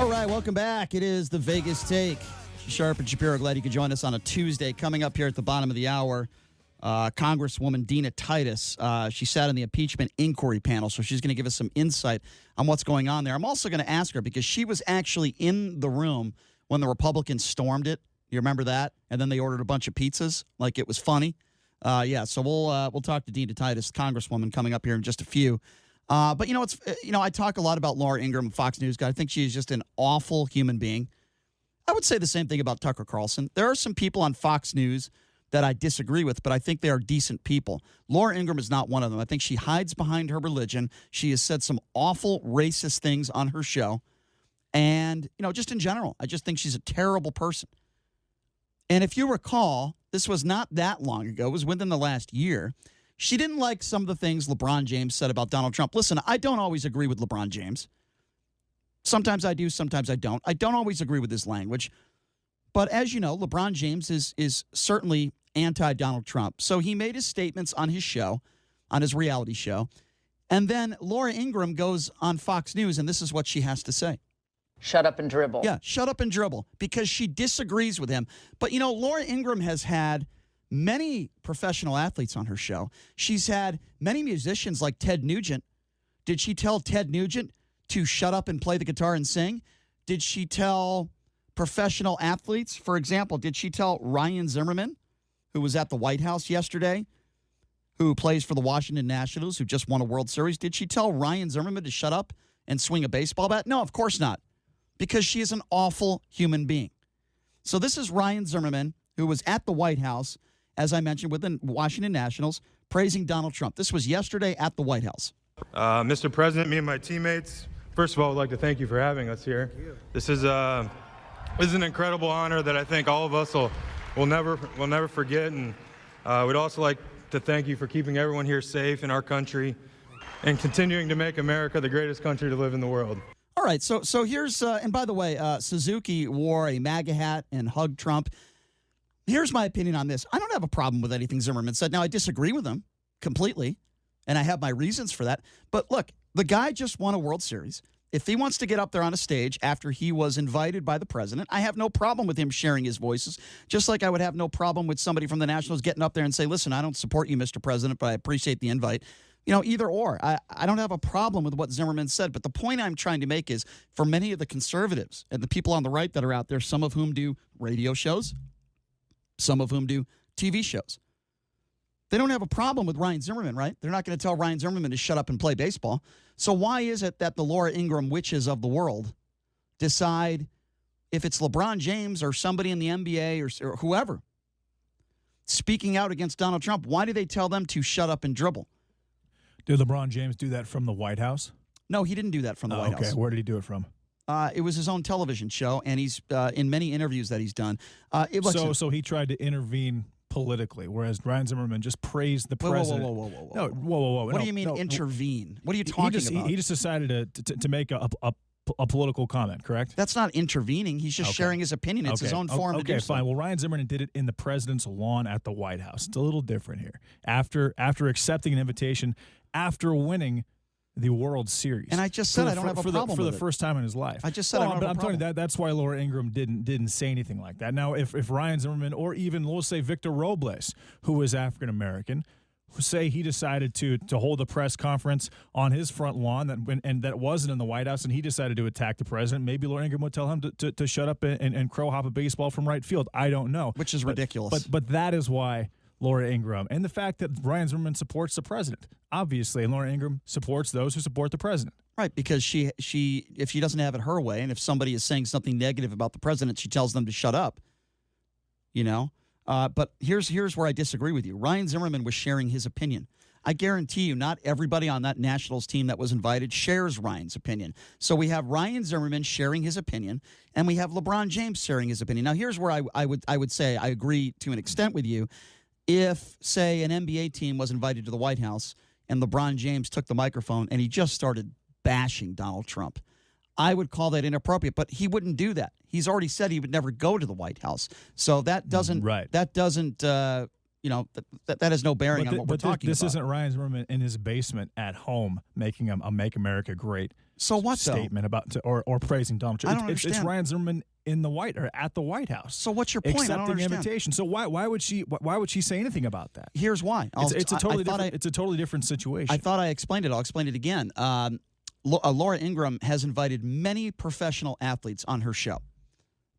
All right, welcome back. It is the Vegas Take. Sharp and Shapiro, glad you could join us on a Tuesday. Coming up here at the bottom of the hour, Congresswoman Dina Titus. She sat in the impeachment inquiry panel, so she's going to give us some insight on what's going on there. I'm also going to ask her, because she was actually in the room when the Republicans stormed it. You remember that? And then they ordered a bunch of pizzas like it was funny. So we'll talk to Dina Titus, Congresswoman, coming up here in just a few. But I talk a lot about Laura Ingraham, Fox News guy. I think she's just an awful human being. I would say the same thing about Tucker Carlson. There are some people on Fox News that I disagree with, but I think they are decent people. Laura Ingraham is not one of them. I think she hides behind her religion. She has said some awful racist things on her show. And, just in general, I just think she's a terrible person. And if you recall, this was not that long ago. It was within the last year. She didn't like some of the things LeBron James said about Donald Trump. Listen, I don't always agree with LeBron James. Sometimes I do, sometimes I don't. I don't always agree with his language. But as you know, LeBron James is certainly anti-Donald Trump. So he made his statements on his show, on his reality show. And then Laura Ingraham goes on Fox News, and this is what she has to say. Shut up and dribble. Yeah, shut up and dribble, because she disagrees with him. But, Laura Ingraham has had many professional athletes on her show. She's had many musicians like Ted Nugent. Did she tell Ted Nugent to shut up and play the guitar and sing? Did she tell professional athletes, for example, did she tell Ryan Zimmerman, who was at the White House yesterday, who plays for the Washington Nationals, who just won a World Series, did she tell Ryan Zimmerman to shut up and swing a baseball bat? No, of course not, because she is an awful human being. So this is Ryan Zimmerman, who was at the White House, as I mentioned, with the Washington Nationals, praising Donald Trump. This was yesterday at the White House. Mr. President, me and my teammates, first of all, I would like to thank you for having us here. This is an incredible honor that I think all of us will never forget. And we'd also like to thank you for keeping everyone here safe in our country and continuing to make America the greatest country to live in the world. All right, so here's, and by the way, Suzuki wore a MAGA hat and hugged Trump. Here's my opinion on this. I don't have a problem with anything Zimmerman said. Now, I disagree with him completely, and I have my reasons for that. But look, the guy just won a World Series. If he wants to get up there on a stage after he was invited by the president, I have no problem with him sharing his voices, just like I would have no problem with somebody from the Nationals getting up there and say, listen, I don't support you, Mr. President, but I appreciate the invite. Either or. I don't have a problem with what Zimmerman said, but the point I'm trying to make is, for many of the conservatives and the people on the right that are out there, some of whom do radio shows, some of whom do TV shows, they don't have a problem with Ryan Zimmerman, right? They're not going to tell Ryan Zimmerman to shut up and play baseball. So why is it that the Laura Ingraham witches of the world decide if it's LeBron James or somebody in the NBA or whoever speaking out against Donald Trump, why do they tell them to shut up and dribble? Did LeBron James do that from the White House? No, he didn't do that from the White House. Okay, where did he do it from? It was his own television show, and he's in many interviews that he's done. So he tried to intervene politically, whereas Ryan Zimmerman just praised the president. Whoa. What do you mean intervene? What are you talking about? He just decided to make a political comment, correct? That's not intervening. He's just sharing his opinion. It's his own form to do so. Okay, fine. Well, Ryan Zimmerman did it in the president's lawn at the White House. It's a little different here. After accepting an invitation, after winning the World Series. And I just said I don't have a problem for the first time in his life. I just said I don't have a problem. I'm telling you, that's why Laura Ingraham didn't say anything like that. Now, if Ryan Zimmerman or even, let's say, Victor Robles, who is African-American, say he decided to hold a press conference on his front lawn that wasn't in the White House, and he decided to attack the president, maybe Laura Ingraham would tell him to shut up and crow hop a baseball from right field. I don't know. Which is ridiculous. But that is why Laura Ingraham, and the fact that Ryan Zimmerman supports the president, obviously, and Laura Ingraham supports those who support the president. Right, because she if she doesn't have it her way, and if somebody is saying something negative about the president, she tells them to shut up. But here's where I disagree with you. Ryan Zimmerman was sharing his opinion. I guarantee you, not everybody on that Nationals team that was invited shares Ryan's opinion. So we have Ryan Zimmerman sharing his opinion, and we have LeBron James sharing his opinion. Now, here's where I would say I agree to an extent with you. If, say, an NBA team was invited to the White House and LeBron James took the microphone and he just started bashing Donald Trump, I would call that inappropriate, but he wouldn't do that. He's already said he would never go to the White House. So that doesn't that has no bearing on what we're talking this about. Isn't Ryan Zimmerman in his basement at home making a Make America Great so what statement or praising Donald Trump. I don't understand. It's Ryan Zimmerman at the White House. So what's your point? Accepting I don't understand. invitation. So why would she say anything about that? Here's why. It's a totally different situation. I thought I explained it. I'll explain it again. Laura Ingraham has invited many professional athletes on her show.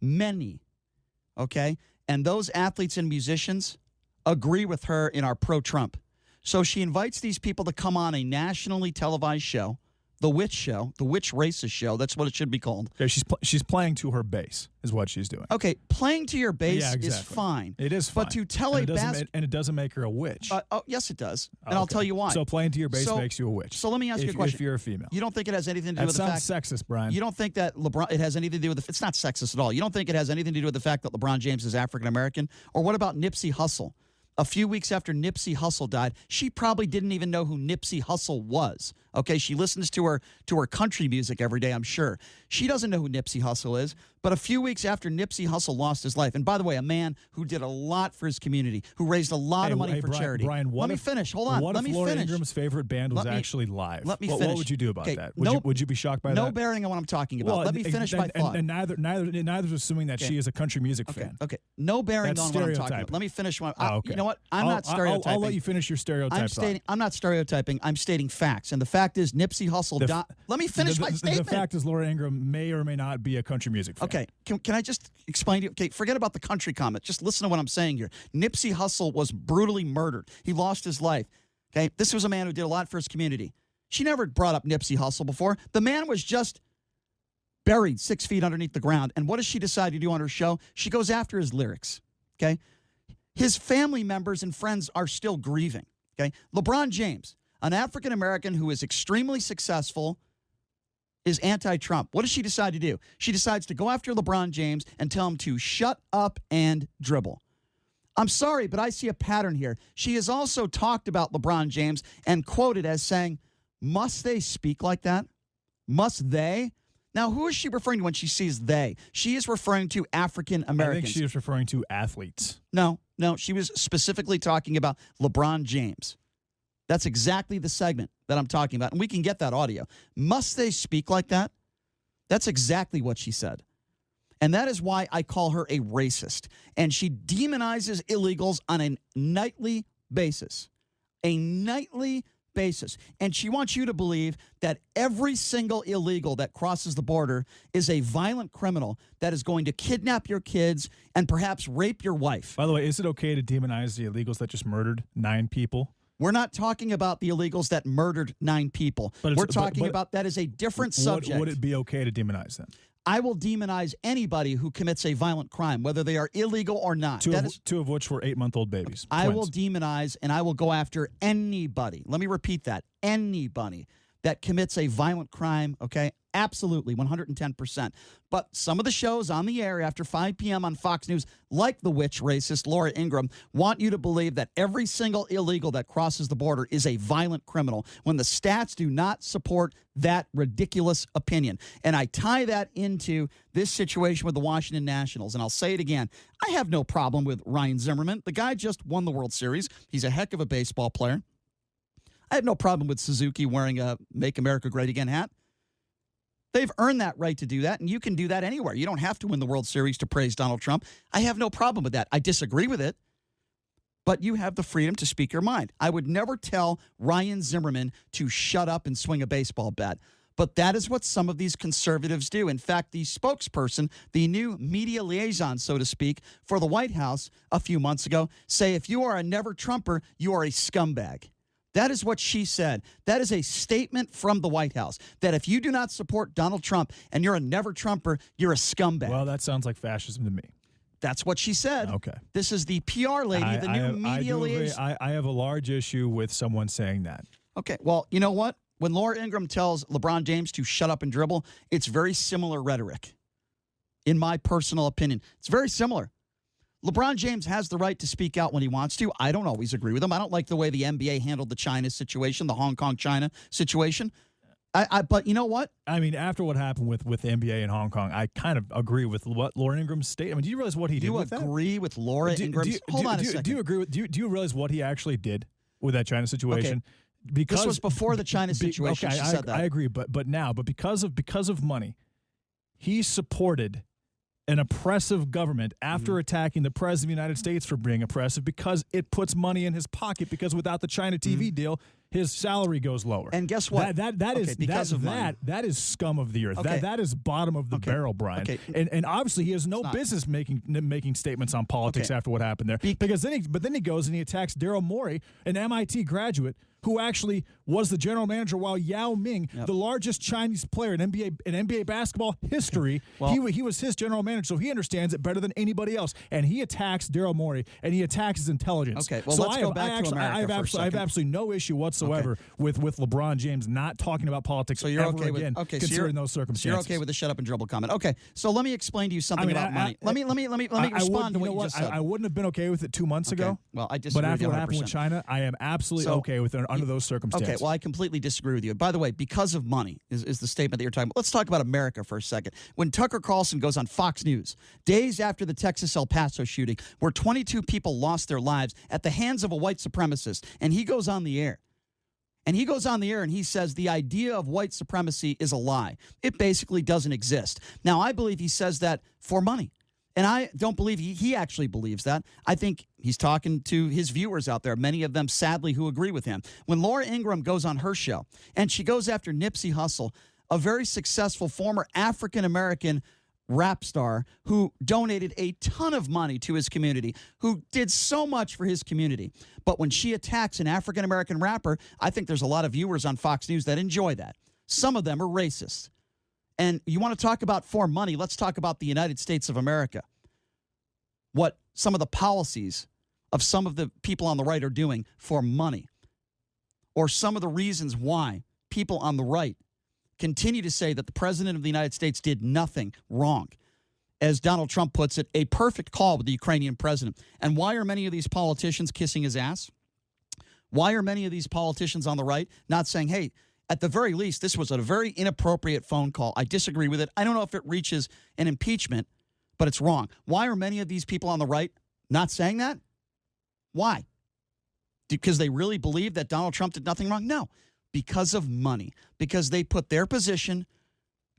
Many. Okay? And those athletes and musicians agree with her in our pro-Trump. So she invites these people to come on a nationally televised show, the Witch Racist Show. That's what it should be called. Okay, she's playing to her base is what she's doing. Okay, playing to your base exactly. is fine. It is fine. But to tell and it doesn't make her a witch. Yes, it does. And I'll tell you why. So playing to your base makes you a witch. So let me ask you a question. If you're a female. You don't think it has anything to do with the fact... That sounds sexist, Brian. You don't think that it has anything to do with it's not sexist at all. You don't think it has anything to do with the fact that LeBron James is African-American? Or what about Nipsey Hussle? A few weeks after Nipsey Hussle died, she probably didn't even know who Nipsey Hussle was. Okay, she listens to her country music every day, I'm sure. She doesn't know who Nipsey Hussle is. But a few weeks after Nipsey Hussle lost his life, and by the way, a man who did a lot for his community, who raised a lot of money for charity. Brian, let me finish. Hold on. What if Laura Ingram's favorite band was actually live? Let me finish. What would you do about that? Would you be shocked by that? No bearing on what I'm talking about. Let me finish my thought. And neither's assuming that she is a country music fan. Okay. No bearing on what I'm talking about. Let me finish my. You know what? I'm not stereotyping. I'll let you finish your stereotype. I'm not stereotyping. I'm stating facts. And the fact is, Nipsey Hussle died. Let me finish my statement. The fact is, Laura Ingraham may or may not be a country music fan. Okay. Can I just explain to you? Okay, forget about the country comment. Just listen to what I'm saying here. Nipsey Hussle was brutally murdered. He lost his life. Okay? This was a man who did a lot for his community. She never brought up Nipsey Hussle before. The man was just buried 6 feet underneath the ground. And what does she decide to do on her show? She goes after his lyrics. Okay? His family members and friends are still grieving. Okay? LeBron James, an African-American who is extremely successful, is anti-Trump. What does she decide to do? She decides to go after LeBron James and tell him to shut up and dribble. I'm sorry, but I see a pattern here. She has also talked about LeBron James and quoted as saying, must they speak like that? Must they? Now, who is she referring to when she sees they? She is referring to African Americans. I think she is referring to athletes. No, she was specifically talking about LeBron James. That's exactly the segment that I'm talking about. And we can get that audio. Must they speak like that? That's exactly what she said. And that is why I call her a racist. And she demonizes illegals on a nightly basis. A nightly basis. And she wants you to believe that every single illegal that crosses the border is a violent criminal that is going to kidnap your kids and perhaps rape your wife. By the way, is it okay to demonize the illegals that just murdered 9 people? We're not talking about the illegals that murdered 9 people. We're talking about that is a different subject. Would it be okay to demonize them? I will demonize anybody who commits a violent crime, whether they are illegal or not. Two of which were 8-month-old babies. I will demonize and I will go after anybody. Let me repeat that. Anybody that commits a violent crime, okay? Absolutely, 110%. But some of the shows on the air after 5 p.m. on Fox News, like the witch racist Laura Ingraham, want you to believe that every single illegal that crosses the border is a violent criminal when the stats do not support that ridiculous opinion. And I tie that into this situation with the Washington Nationals. And I'll say it again. I have no problem with Ryan Zimmerman. The guy just won the World Series. He's a heck of a baseball player. I have no problem with Suzuki wearing a Make America Great Again hat. They've earned that right to do that, and you can do that anywhere. You don't have to win the World Series to praise Donald Trump. I have no problem with that. I disagree with it, but you have the freedom to speak your mind. I would never tell Ryan Zimmerman to shut up and swing a baseball bat, but that is what some of these conservatives do. In fact, the spokesperson, the new media liaison, so to speak, for the White House a few months ago, say if you are a never-Trumper, you are a scumbag. That is what she said. That is a statement from the White House, that if you do not support Donald Trump and you're a never-Trumper, you're a scumbag. Well, that sounds like fascism to me. That's what she said. Okay. This is the PR lady, the new media liaison. I have a large issue with someone saying that. Okay, well, you know what? When Laura Ingraham tells LeBron James to shut up and dribble, it's very similar rhetoric, in my personal opinion. It's very similar. LeBron James has the right to speak out when he wants to. I don't always agree with him. I don't like the way the NBA handled the China situation, the Hong Kong-China situation. But you know what? I mean, after what happened with the NBA in Hong Kong, I kind of agree with what Laura Ingram's statement. I mean, do you realize what he did with that? Do you agree with Laura Ingram? Hold on a second. Do you agree with? Do you realize what he actually did with that China situation? Okay. Because this was before the China situation. Okay, she said that. I agree, but because of money, he supported an oppressive government after attacking the president of the United States for being oppressive because it puts money in his pocket, because without the China TV deal, his salary goes lower. And guess what? That is scum of the earth. Okay. That is bottom of the barrel, Brian. Okay. And obviously he has no business making statements on politics after what happened there. Because then he goes and he attacks Daryl Morey, an MIT graduate who actually was the general manager while Yao Ming, the largest Chinese player in NBA basketball history, he was his general manager, so he understands it better than anybody else. And he attacks Daryl Morey, and he attacks his intelligence. Okay, well, so let's go back to America for a second. I have absolutely no issue whatsoever with LeBron James not talking about politics considering those circumstances. So you're okay with the shut up and dribble comment. Okay, so let me explain to you something about money. Let me respond to what you just said. I wouldn't have been okay with it 2 months ago. Well, I disagree. But after with what happened with China, I am absolutely okay with it under those circumstances. Okay, well, I completely disagree with you. By the way, because of money is the statement that you're talking about. Let's talk about America for a second. When Tucker Carlson goes on Fox News, days after the Texas El Paso shooting, where 22 people lost their lives at the hands of a white supremacist, and he goes on the air. And he says the idea of white supremacy is a lie. It basically doesn't exist. Now, I believe he says that for money. And I don't believe he actually believes that. I think he's talking to his viewers out there, many of them, sadly, who agree with him. When Laura Ingram goes on her show and she goes after Nipsey Hussle, a very successful former African-American rap star who donated a ton of money to his community, who did so much for his community. But when she attacks an African-American rapper, I think there's a lot of viewers on Fox News that enjoy that. Some of them are racist. And you want to talk about for money, let's talk about the United States of America. What some of the policies of some of the people on the right are doing for money, or some of the reasons why people on the right continue to say that the president of the United States did nothing wrong. As Donald Trump puts it, a perfect call with the Ukrainian president. And why are many of these politicians kissing his ass? Why are many of these politicians on the right not saying, hey, at the very least, this was a very inappropriate phone call. I disagree with it. I don't know if it reaches an impeachment, but it's wrong. Why are many of these people on the right not saying that? Why? Because they really believe that Donald Trump did nothing wrong? No. Because of money. Because they put their position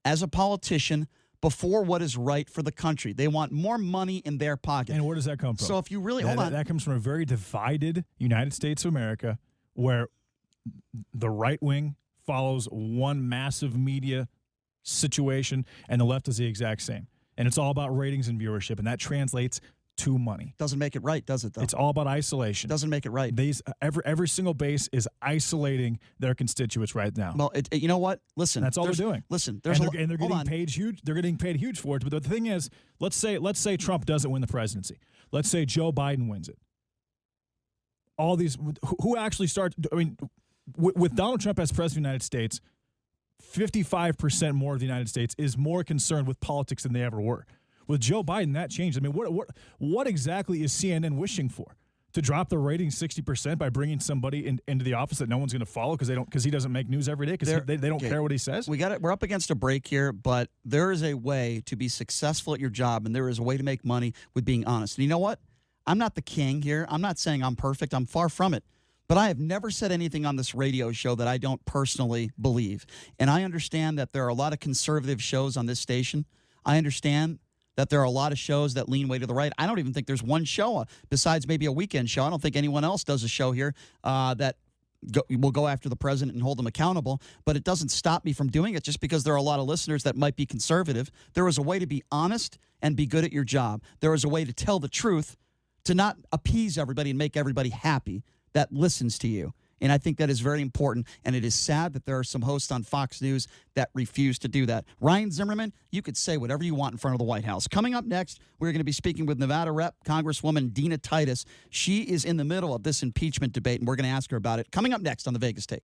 as a politician before what is right for the country. They want more money in their pocket. And where does that come from? So if you really, hold on. That comes from a very divided United States of America where the right wing follows one massive media situation and the left is the exact same. And it's all about ratings and viewership, and that translates to money. Doesn't make it right, does it, though? It's all about isolation. Doesn't make it right. Every single base is isolating their constituents right now. Well, you know what? Listen. That's all they're doing. Listen. They're getting paid huge. They're getting paid huge for it. But the thing is, let's say Trump doesn't win the presidency. Let's say Joe Biden wins it. All these, who actually start, I mean, with Donald Trump as president of the United States, 55% more of the United States is more concerned with politics than they ever were. With Joe Biden, that changed. I mean, what exactly is CNN wishing for? To drop the rating 60% by bringing somebody into the office that no one's going to follow because he doesn't make news every day because they don't care what he says? We're up against a break here, but there is a way to be successful at your job, and there is a way to make money with being honest. And you know what? I'm not the king here. I'm not saying I'm perfect. I'm far from it. But I have never said anything on this radio show that I don't personally believe. And I understand that there are a lot of conservative shows on this station. I understand that there are a lot of shows that lean way to the right. I don't even think there's one show besides maybe a weekend show. I don't think anyone else does a show here that will go after the president and hold him accountable. But it doesn't stop me from doing it just because there are a lot of listeners that might be conservative. There is a way to be honest and be good at your job. There is a way to tell the truth, to not appease everybody and make everybody happy that listens to you. And I think that is very important. And it is sad that there are some hosts on Fox News that refuse to do that. Ryan Zimmerman, you could say whatever you want in front of the White House. Coming up next, we're going to be speaking with Nevada Rep. Congresswoman Dina Titus. She is in the middle of this impeachment debate, and we're going to ask her about it. Coming up next on the Vegas Take.